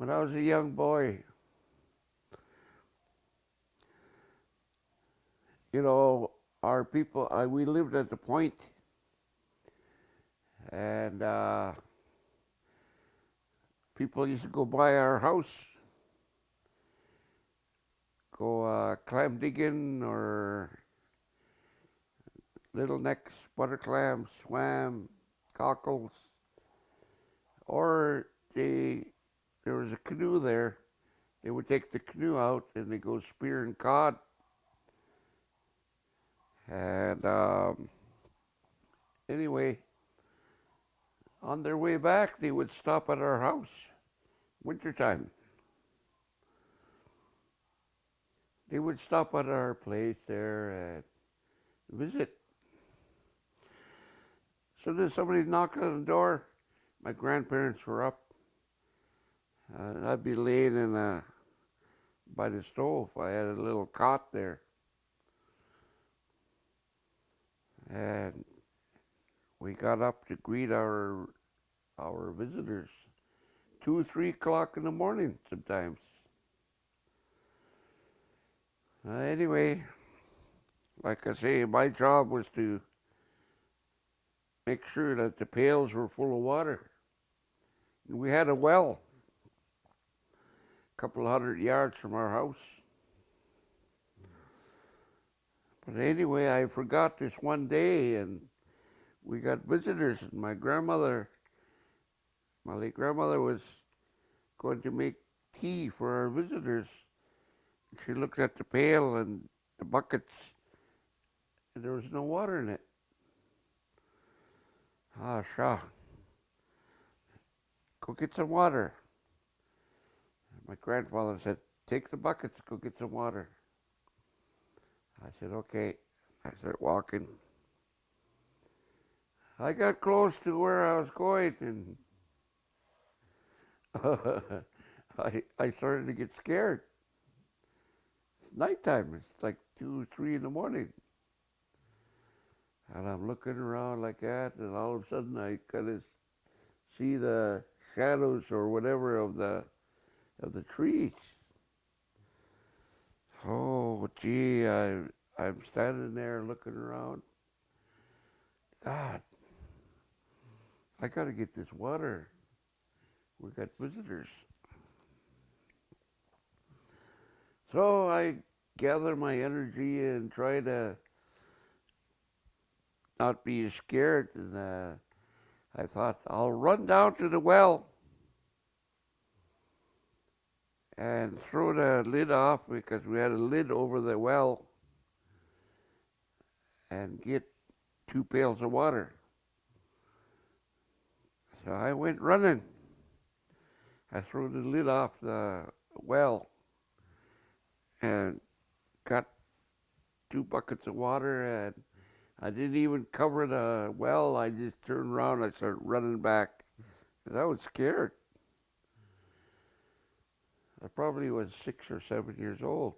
When I was a young boy, you know, our people, we lived at the point, and people used to go by our house, go clam digging or little necks, butter clams, swam, cockles, or there was a canoe there. They would take the canoe out and they go spearing cod. And anyway, on their way back, they would stop at our house, wintertime. They would stop at our place there and visit. So then somebody knocked on the door. My grandparents were up. I'd be laying by the stove. I had a little cot there. And we got up to greet our visitors. 2, 3 o'clock in the morning sometimes. Anyway, like I say, my job was to make sure that the pails were full of water. And we had a well a couple of 100 yards from our house. But anyway, I forgot this one day, and we got visitors. And my late grandmother, was going to make tea for our visitors. She looked at the pail and the buckets, and there was no water in it. Ah, Shah, go get some water. My grandfather said, take the buckets, go get some water. I said, okay. I started walking. I got close to where I was going, and I started to get scared. It's nighttime. It's like 2, 3 in the morning. And I'm looking around like that, and all of a sudden I kind of see the shadows or whatever of the trees. Oh, gee, I'm standing there looking around. God, I got to get this water. We got visitors. So I gather my energy and try to not be scared. And I thought, I'll run down to the well and throw the lid off, because we had a lid over the well, and get 2 pails of water. So I went running. I threw the lid off the well and got 2 buckets of water, and I didn't even cover the well. I just turned around. I started running back, because I was scared. I probably was 6 or 7 years old.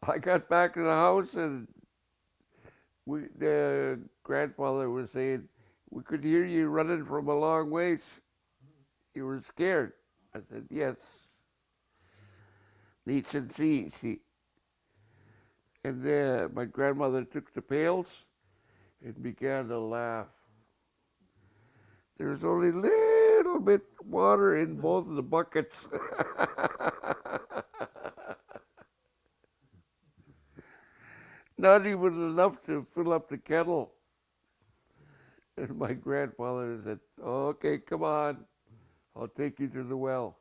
I got back to the house, and the grandfather was saying, we could hear you running from a long ways. You were scared. I said, yes. He said, see. And my grandmother took the pails and began to laugh. There's only a little bit water in both of the buckets. Not even enough to fill up the kettle. And my grandfather said, okay, come on. I'll take you to the well.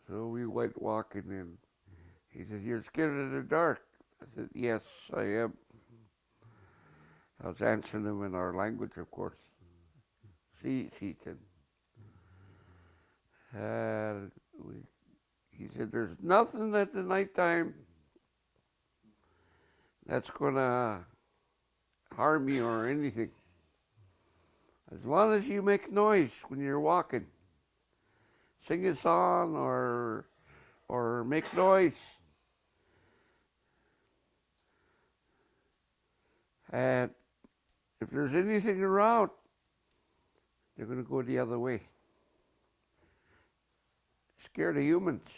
So we went walking in. He said, you're scared of the dark? I said, yes, I am. I was answering him in our language, of course. See, Seaton. And he said, there's nothing at the nighttime that's going to harm you or anything. As long as you make noise when you're walking. Sing a song or make noise. And if there's anything around, They're going to go the other way. Scared of humans.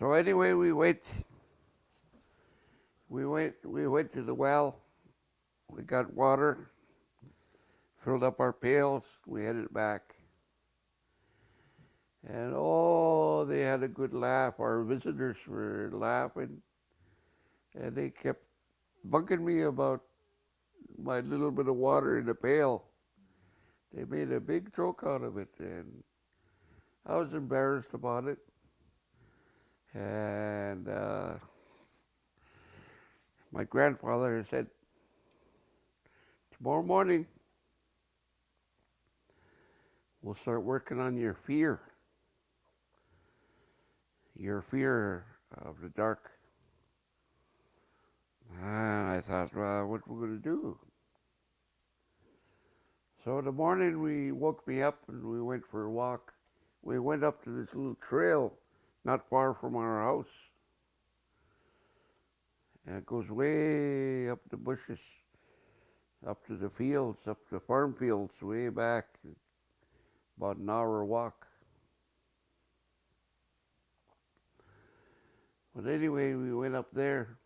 So anyway, we went to the well. We got water, filled up our pails. We headed back. And oh, they had a good laugh. Our visitors were laughing. And they kept bugging me about my little bit of water in the pail. They made a big joke out of it, and I was embarrassed about it. And my grandfather said, tomorrow morning, we'll start working on your fear of the dark. And I thought, well, what we're going to do? So in the morning, we woke me up and we went for a walk. We went up to this little trail not far from our house. And it goes way up the bushes, up to the fields, up the farm fields, way back, about an hour walk. But anyway, we went up there.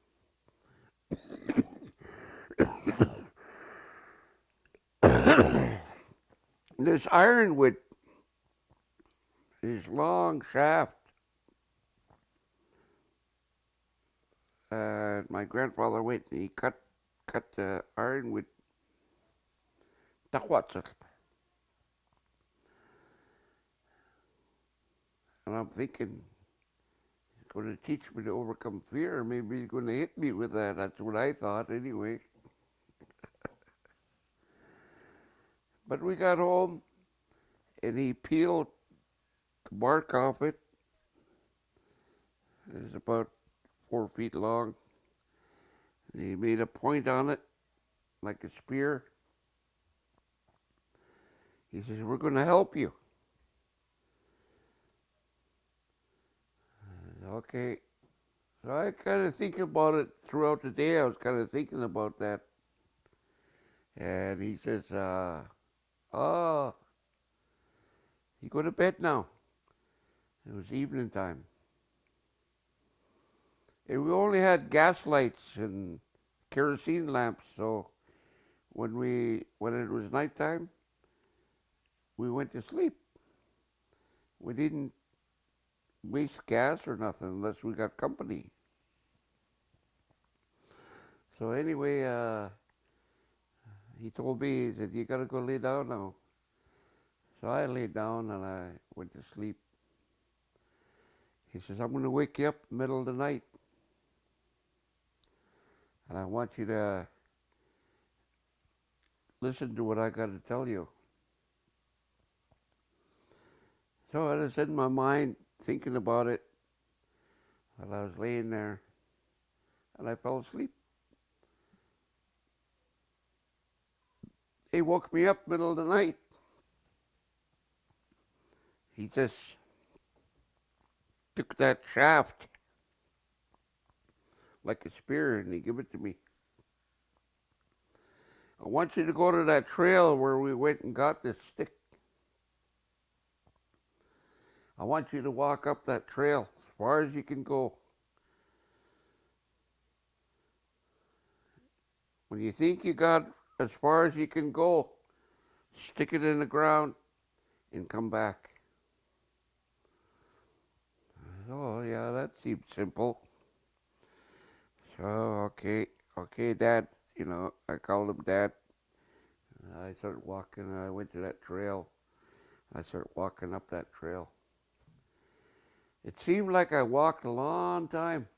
This ironwood, this long shaft, my grandfather went and he cut the ironwood. And I'm thinking, he's going to teach me to overcome fear. Maybe he's going to hit me with that. That's what I thought anyway. But we got home, and he peeled the bark off it. It's about 4 feet long. And he made a point on it, like a spear. He says, we're going to help you. Okay. So I kind of think about it throughout the day. I was kind of thinking about that. And he says, you go to bed now. It was evening time. And we only had gas lights and kerosene lamps, so when it was nighttime, we went to sleep. We didn't waste gas or nothing unless we got company. So anyway, he told me, he said, you gotta go lay down now. So I laid down and I went to sleep. He says, I'm gonna wake you up in the middle of the night. And I want you to listen to what I got to tell you. So I was in my mind thinking about it while I was laying there, and I fell asleep. He woke me up middle of the night. He just took that shaft like a spear and he gave it to me. I want you to go to that trail where we went and got this stick. I want you to walk up that trail as far as you can go. When you think you got as far as you can go, stick it in the ground and come back. Oh, yeah, that seemed simple. So, okay, Dad, I called him Dad. I started walking, and I went to that trail. I started walking up that trail. It seemed like I walked a long time.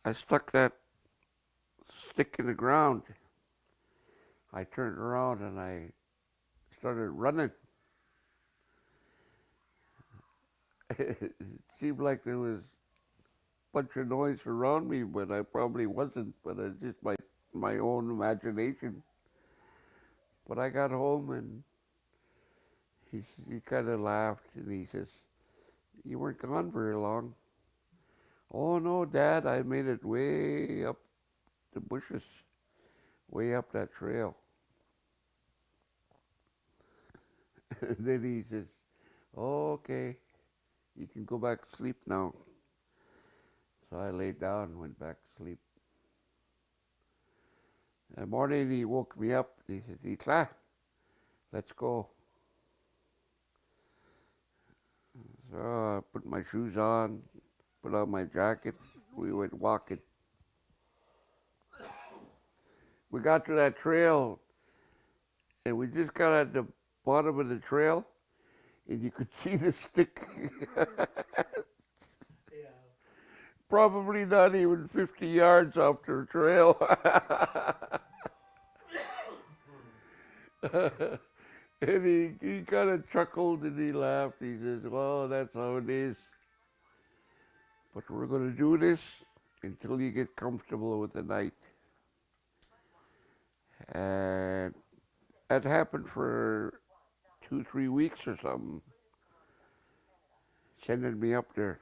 I stuck that stick in the ground. I turned around and I started running. It seemed like there was a bunch of noise around me, but I probably wasn't, but it's just my own imagination. But I got home and he kind of laughed and he says, you weren't gone very long. Oh no, Dad, I made it way up the bushes way up that trail. And then he says, "Oh, okay, you can go back to sleep now." So I laid down and went back to sleep. That morning he woke me up. He said, "Itla, let's go." So I put my shoes on, put on my jacket. We went walking. We got to that trail, and we just got at the bottom of the trail, and you could see the stick. Yeah. Probably not even 50 yards off the trail. And he kind of chuckled and he laughed. He says, "Well, that's how it is. But we're going to do this until you get comfortable with the night." And that happened for 2, 3 weeks or something, sending me up there.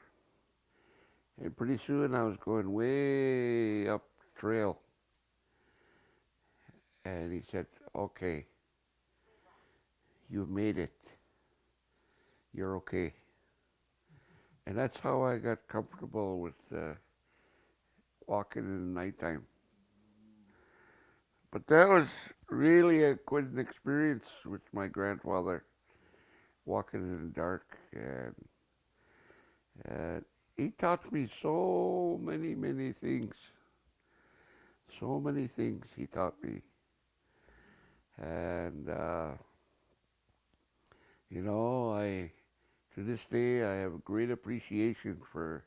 And pretty soon I was going way up the trail. And he said, "Okay, you made it. You're okay." And that's how I got comfortable with walking in the nighttime. But that was really quite an experience with my grandfather, walking in the dark. And he taught me so many things. So many things he taught me. And, to this day, I have a great appreciation for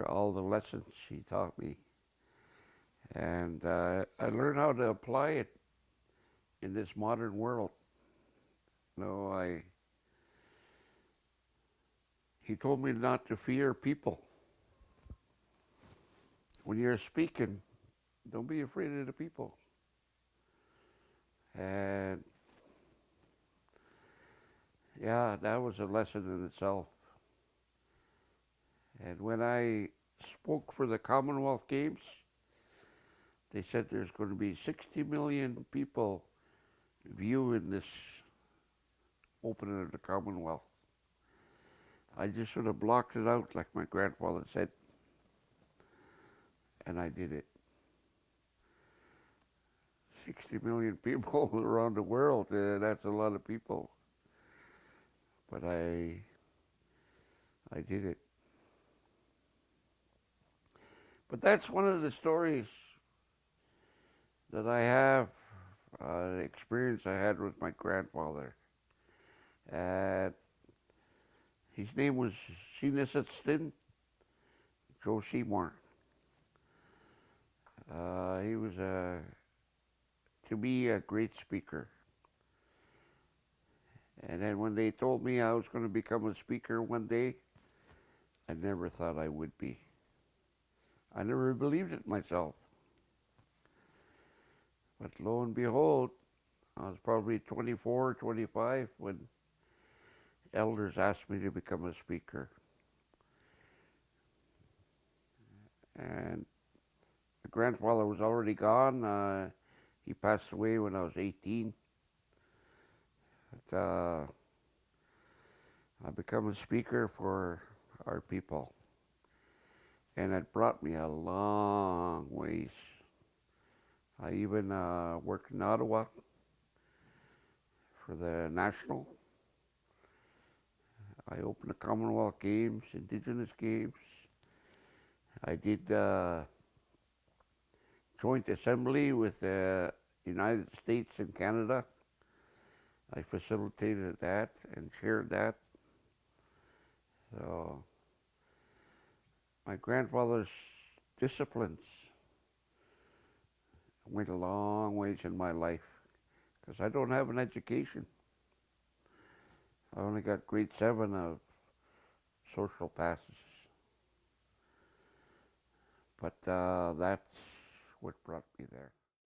all the lessons he taught me. And I learned how to apply it in this modern world. He told me not to fear people. When you're speaking, don't be afraid of the people. And yeah, that was a lesson in itself. And when I spoke for the Commonwealth Games, they said there's going to be 60 million people viewing this opening of the Commonwealth. I just sort of blocked it out like my grandfather said, and I did it. 60 million people around the world, that's a lot of people. But I did it. But that's one of the stories that I have, the experience I had with my grandfather. His name was Stz'uminus, Joe Seymour. He was, to me, a great speaker. And then when they told me I was going to become a speaker one day, I never thought I would be. I never believed it myself. But lo and behold, I was probably 24, 25 when elders asked me to become a speaker. And my grandfather was already gone. He passed away when I was 18. But I became a speaker for our people. And it brought me a long ways. I even worked in Ottawa for the National. I opened the Commonwealth Games, Indigenous Games. I did joint assembly with the United States and Canada. I facilitated that and chaired that. So my grandfather's disciplines went a long ways in my life because I don't have an education. I only got grade 7 of social passes. But that's what brought me there.